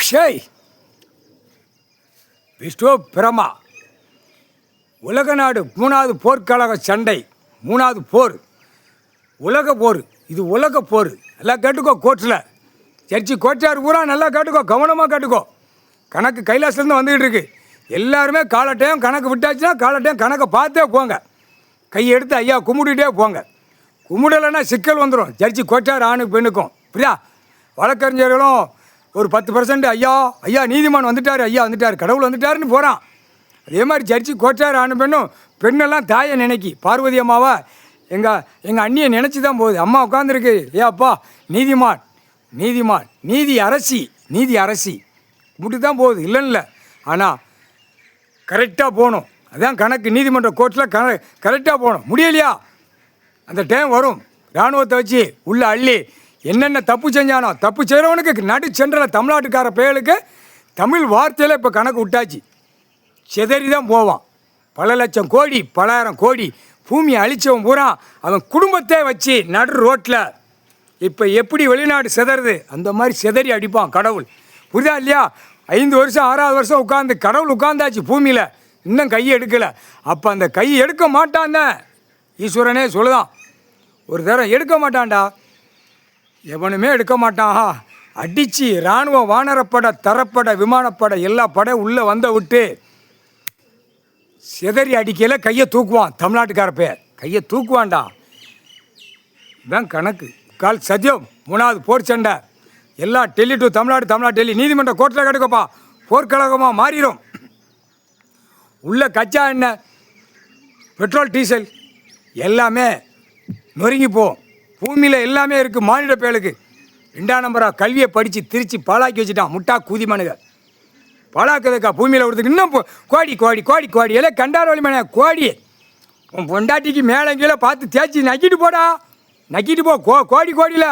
ஷேய் விஷ்ணு பிரமா உலக நாடு 3வது போர்க்கழக சண்டை 3வது போர் உலக போர். இது உலக போர். நல்லா கேட்டுக்கோ. கோர்ட்டில் சர்ச்சி கோச்சார் பூரா நல்லா கேட்டுக்கோ, கவனமாக கேட்டுக்கோ. கணக்கு கைலாசிலேருந்து வந்துக்கிட்டு இருக்கு. எல்லாருமே காலட்டையும் கணக்கு விட்டாச்சுன்னா காலட்டையும் கணக்கை பார்த்தே போங்க. கையை எடுத்து ஐயா கும்பிட்டுட்டே போங்க. கும்பிடலைன்னா சிக்கல் வந்துடும். சர்ச்சி கோச்சார் ஆணுக்கு பெண்ணுக்கும். புரியா? வழக்கறிஞர்களும் ஒரு 10% ஐயா ஐயா நீதிமான் வந்துட்டார், ஐயா வந்துட்டார், கடவுள் வந்துட்டாருன்னு போகிறான். அதே மாதிரி சர்ச்சி கோச்சார் ஆணு பெண்ணும் பெண்ணெல்லாம் தாயை நினைக்கி பார்வதி அம்மாவா எங்கள் அண்ணியை நினச்சி தான் போகுது. அம்மா உட்காந்துருக்கு. ஏ அப்பா நீதிமான் நீதிமான் நீதி அரசி நீதி அரசி இப்படி தான் போகுது. இல்லைன்னு ஆனால் கரெக்டாக போகணும். அதுதான் கணக்கு. நீதிமன்ற கோர்ட்டில் கரெக்டாக போகணும். முடியலையா அந்த டைம் வரும். இராணுவத்தை வச்சு உள்ள அள்ளி என்னென்ன தப்பு செஞ்சானோ தப்பு செய்கிறவனுக்கு நடு சென்றில் தமிழ்நாட்டுக்கார பயலுக்கு தமிழ் வார்த்தையில் இப்போ கணக்கு விட்டாச்சு. சிதறி தான் போவான். பல லட்சம் கோடி பலாயிரம் கோடி பூமியை அழித்தவன் பூரா அவன் குடும்பத்தை வச்சு நடு ரோட்டில் இப்போ எப்படி வெளிநாடு சிதறுது அந்த மாதிரி சிதறி அடிப்பான் கடவுள். புரியுதா இல்லையா? 5 வருஷம் 6வது வருஷம் உட்காந்து கடவுள் உட்காந்தாச்சு பூமியில், இன்னும் கையை எடுக்கலை. அப்போ அந்த கையை எடுக்க மாட்டான் தான் ஈஸ்வரனே சொல்லுதான். ஒரு தரம் எடுக்க மாட்டான்டா, எவனுமே எடுக்க மாட்டான். அடித்து இராணுவ வானரப்பட தரப்பட விமானப்பட எல்லா படை உள்ளே வந்த விட்டு சிதறி அடிக்கையில் கையை தூக்குவான். தமிழ்நாட்டுக்கார பேர் கையை தூக்குவான்டா. இதுதான் கணக்கு. கால் சத்தியம் 3வது போர் சண்டை. எல்லா டெல்லி டு தமிழ்நாடு டெல்லி நீதிமன்ற கோர்ட்டில் கிடக்கப்பா. போர்க்கழகமாக மாறிடும். உள்ள கச்சா எண்ணெய் பெட்ரோல் டீசல் எல்லாமே நொறுங்கி போகும். பூமியில் எல்லாமே இருக்குது. மானிட பயலுக்கு 2ஆம் நம்பராக கல்வியை படித்து திருச்சி பாழாக்கி வச்சுட்டான். முட்டா கூதிமானுங்க பாழாக்குதுக்கா பூமியில் விடுறதுக்கு. இன்னும் கோடி கோடி கோடி கோடி எல்லாம் கண்டார வழிமான கோடி உன் பொண்டாட்டிக்கு மேலே கீழே பார்த்து தேய்ச்சி நக்கிட்டு போடா. நக்கிட்டு போ. கோடி கோடியில்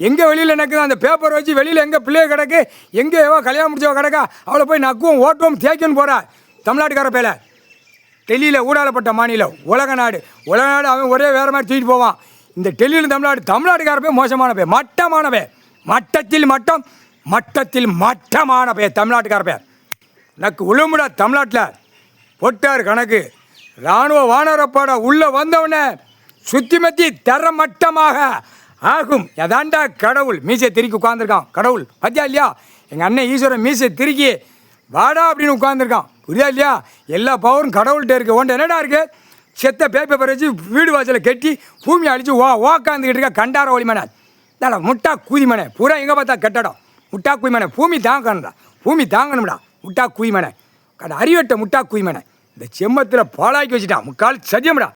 எங்கே வெளியில் நக்குது அந்த பேப்பர் வச்சு வெளியில் எங்கே பிள்ளைய கிடக்கு, எங்கே எவோ கல்யாணம் முடிச்சவ கிடக்கா அவளை போய் நக்குவோம் ஓட்டுவோம் தேய்க்கன்னு போகிறா. தமிழ்நாட்டுக்கார பேல டெல்லியில் ஊடாலப்பட்ட மாநிலம் உலக நாடு அவன் ஒரே வேறு மாதிரி தூக்கிட்டு போவான். இந்த டெல்லியில் தமிழ்நாட்டுக்கார பேர் மோசமான பேர், மட்டமான பேர், மட்டத்தில் மட்டமான பேர் தமிழ்நாட்டுக்கார பேர். எனக்கு உளுமுடா தமிழ்நாட்டில் பொட்டார் கணக்கு. இராணுவ வானரப்பட உள்ளே வந்தவனே சுற்றி மத்தி தரமட்டமாக ஆகும். எதாண்டா கடவுள் மீசை திருக்கி உட்காந்துருக்கான். கடவுள் பத்தியா இல்லையா? எங்கள் அண்ணன் ஈஸ்வரன் மீசை திருக்கி வாடா அப்படின்னு உட்காந்துருக்கான். புரியா இல்லையா? எல்லா பவரும் கடவுள்கிட்ட இருக்குது. ஒன்று என்னடா இருக்குது? செத்த பேப்பர் வச்சு வீடு வாசலை கட்டி பூமியை அழிச்சு ஓக்காந்துக்கிட்டு இருக்கா. கண்டார ஒளிமனை தாடா முட்டா கூதிமனை பூரா எங்கே பார்த்தா கட்டடம். முட்டா குய்மனை பூமி தாங்கணும்டா, பூமி தாங்கணும்டா. முட்டா குய்மனை அறிவட்ட முட்டா குய்மனை இந்த செம்மத்தில் பாழாக்கி வச்சுட்டான். முக்கால் சத்தியம்டா.